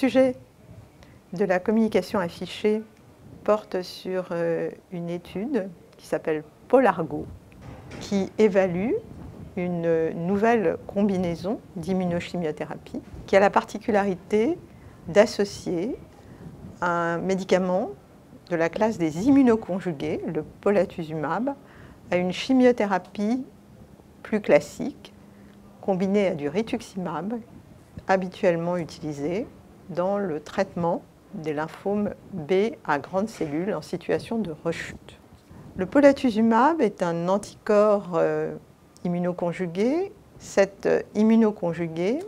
sujet de la communication affichée porte sur une étude qui s'appelle POLARGO, qui évalue une nouvelle combinaison d'immunochimiothérapie qui a la particularité d'associer un médicament de la classe des immunoconjugués, le polatuzumab, à une chimiothérapie plus classique, combinée à du rituximab, habituellement utilisé dans le traitement des lymphomes B à grandes cellules en situation de rechute. Le polatuzumab est un anticorps immunoconjugué. Cet immunoconjugué,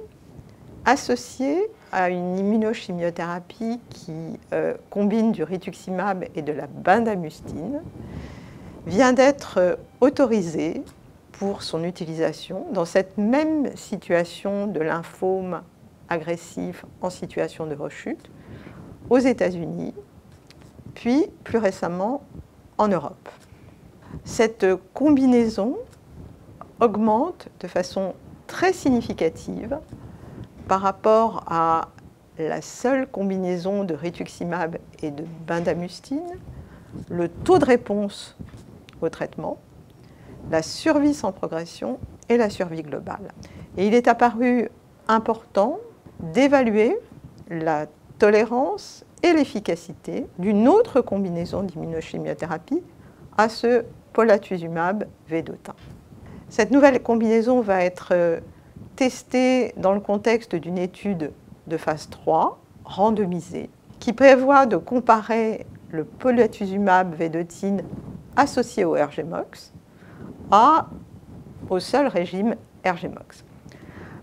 associé à une immunochimiothérapie qui combine du rituximab et de la bendamustine, vient d'être autorisé pour son utilisation dans cette même situation de lymphome agressif en situation de rechute aux États-Unis, puis plus récemment en Europe. Cette combinaison augmente de façon très significative par rapport à la seule combinaison de rituximab et de bendamustine, le taux de réponse au traitement, la survie sans progression et la survie globale. Et il est apparu important d'évaluer la tolérance et l'efficacité d'une autre combinaison d'immunochimiothérapie à ce polatuzumab vedotin. Cette nouvelle combinaison va être testée dans le contexte d'une étude de phase 3 randomisée qui prévoit de comparer le polatuzumab vedotine associé au RGMOX au seul régime RGMOX.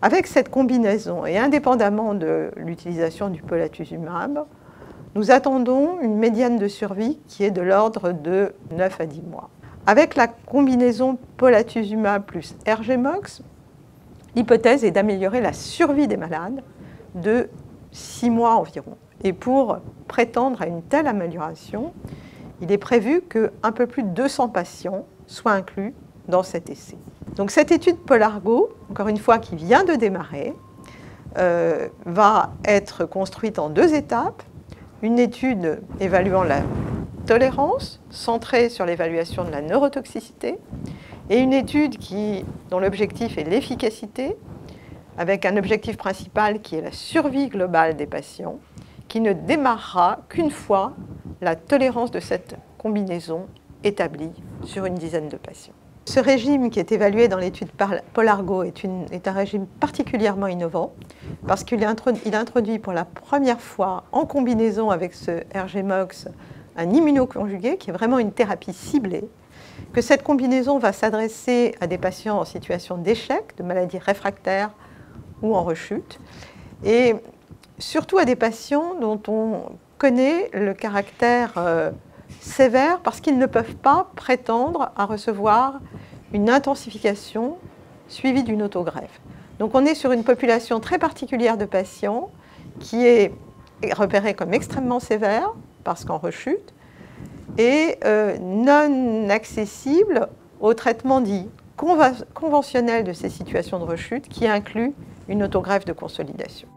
Avec cette combinaison et indépendamment de l'utilisation du polatuzumab, nous attendons une médiane de survie qui est de l'ordre de 9 à 10 mois. Avec la combinaison polatuzumab plus RGMOX, l'hypothèse est d'améliorer la survie des malades de 6 mois environ. Et pour prétendre à une telle amélioration, il est prévu qu'un peu plus de 200 patients soient inclus dans cet essai. Donc cette étude POLARGO, encore une fois qui vient de démarrer, va être construite en 2 étapes. Une étude évaluant la tolérance, centrée sur l'évaluation de la neurotoxicité, et une étude dont l'objectif est l'efficacité, avec un objectif principal qui est la survie globale des patients, qui ne démarrera qu'une fois la tolérance de cette combinaison établie sur une dizaine de patients. Ce régime qui est évalué dans l'étude POLARGO est un régime particulièrement innovant parce qu'il introduit pour la première fois en combinaison avec ce RGMOX un immunoconjugué qui est vraiment une thérapie ciblée, que cette combinaison va s'adresser à des patients en situation d'échec, de maladies réfractaires ou en rechute, et surtout à des patients dont on connaît le caractère sévère parce qu'ils ne peuvent pas prétendre à recevoir une intensification suivie d'une autogreffe. Donc on est sur une population très particulière de patients qui est repérée comme extrêmement sévère parce qu'en rechute et non accessible au traitement dit conventionnel de ces situations de rechute qui inclut une autogreffe de consolidation.